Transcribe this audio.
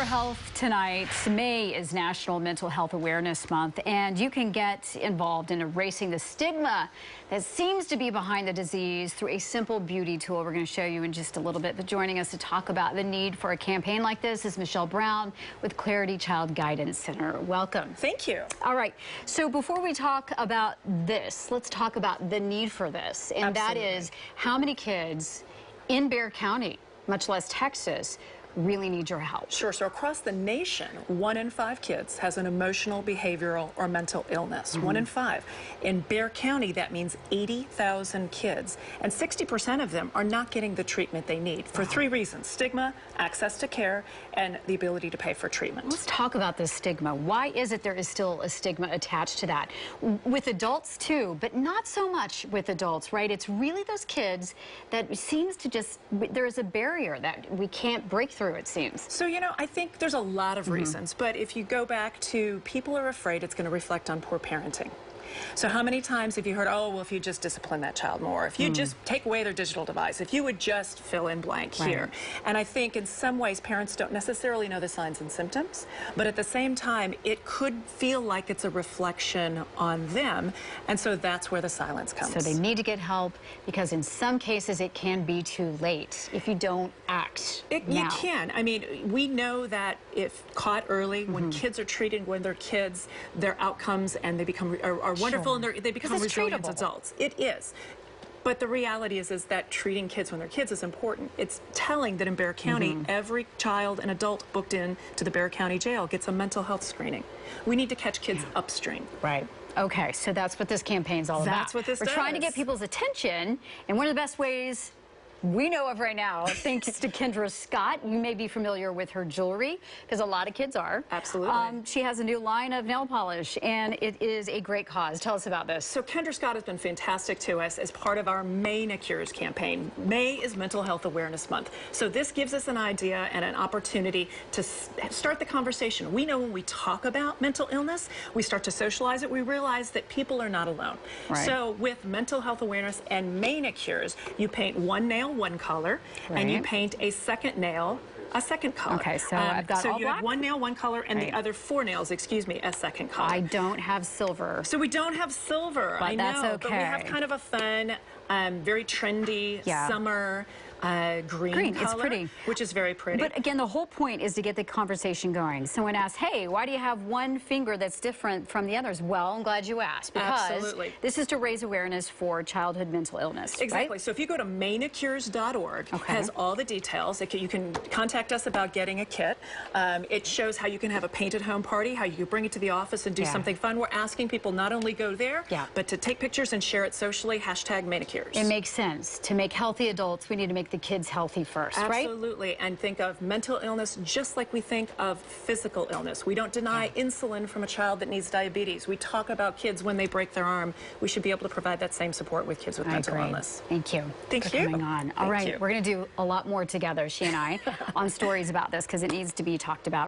health tonight. May is National Mental Health Awareness Month, and you can get involved in erasing the stigma that seems to be behind the disease through a simple beauty tool we're going to show you in just a little bit. But joining us to talk about the need for a campaign like this is Michele Brown with Clarity Child Guidance Center. Welcome. Thank you. All right. So before we talk about this, let's talk about the need for this. And Absolutely. That is how many kids in Bexar County, much less Texas, really need your help. Sure. So across the nation, 1 in 5 kids has an emotional, behavioral, or mental illness. 1 in 5. In Bexar County, that means 80,000 kids, and 60% of them are not getting the treatment they need for 3 reasons: stigma, access to care, and the ability to pay for treatment. Let's talk about this stigma. Why is it there is still a stigma attached to that? With adults too, but not so much with adults, right? It's really those kids that seems to just, there is a barrier that we can't break through, it seems. So, you know, I think there's a lot of reasons, but if you go back to people are afraid it's going to reflect on poor parenting. So how many times have you heard, oh, well, if you just discipline that child more, if you just take away their digital device, if you would just fill in blank here. And I think in some ways parents don't necessarily know the signs and symptoms, but at the same time, it could feel like it's a reflection on them. And so that's where the silence comes. So they need to get help because in some cases it can be too late if you don't act now. You can. I mean, we know that if caught early, when kids are treated when they're kids, their outcomes and they become are wonderful, and they become resilient adults. It is. But the reality is that treating kids when they're kids is important. It's telling that in Bexar County, every child and adult booked in to the Bexar County Jail gets a mental health screening. We need to catch kids upstream. Right. Okay, so that's what this campaign's all about. That's what this We're does. trying to get people's attention, and one of the best ways we know of right now, thanks to Kendra Scott. You may be familiar with her jewelry, because a lot of kids are. Absolutely. She has a new line of nail polish, and it is a great cause. Tell us about this. So Kendra Scott has been fantastic to us as part of our Maynicures campaign. May is Mental Health Awareness Month. So this gives us an idea and an opportunity to start the conversation. We know when we talk about mental illness, we start to socialize it, we realize that people are not alone. Right. So with mental health awareness and Maynicures, you paint one nail one color, and you paint a second nail a second color. Okay, so I've got all you black? have one nail, one color, and the other 4 nails, excuse me, a second color. I don't have silver. So we don't have silver. But I know, that's okay. but we have kind of a fun, very trendy summer green color, it's pretty. which is very pretty. But again, the whole point is to get the conversation going. Someone asks, hey, why do you have one finger that's different from the others? Well, I'm glad you asked, because this is to raise awareness for childhood mental illness. Exactly. Right? So if you go to Maynicures.org, has all the details. You can contact us about getting a kit. It shows how you can have a painted home party, how you can bring it to the office and do something fun. We're asking people not only go there, but to take pictures and share it socially, #Maynicures. It makes sense. To make healthy adults, we need to make the kids healthy first, right? Absolutely, and think of mental illness just like we think of physical illness. We don't deny insulin from a child that needs diabetes. We talk about kids when they break their arm. We should be able to provide that same support with kids with mental illness. Thank you. Thank for you. coming on. All right, we're going to do a lot more together, she and I, on stories about this, because it needs to be talked about.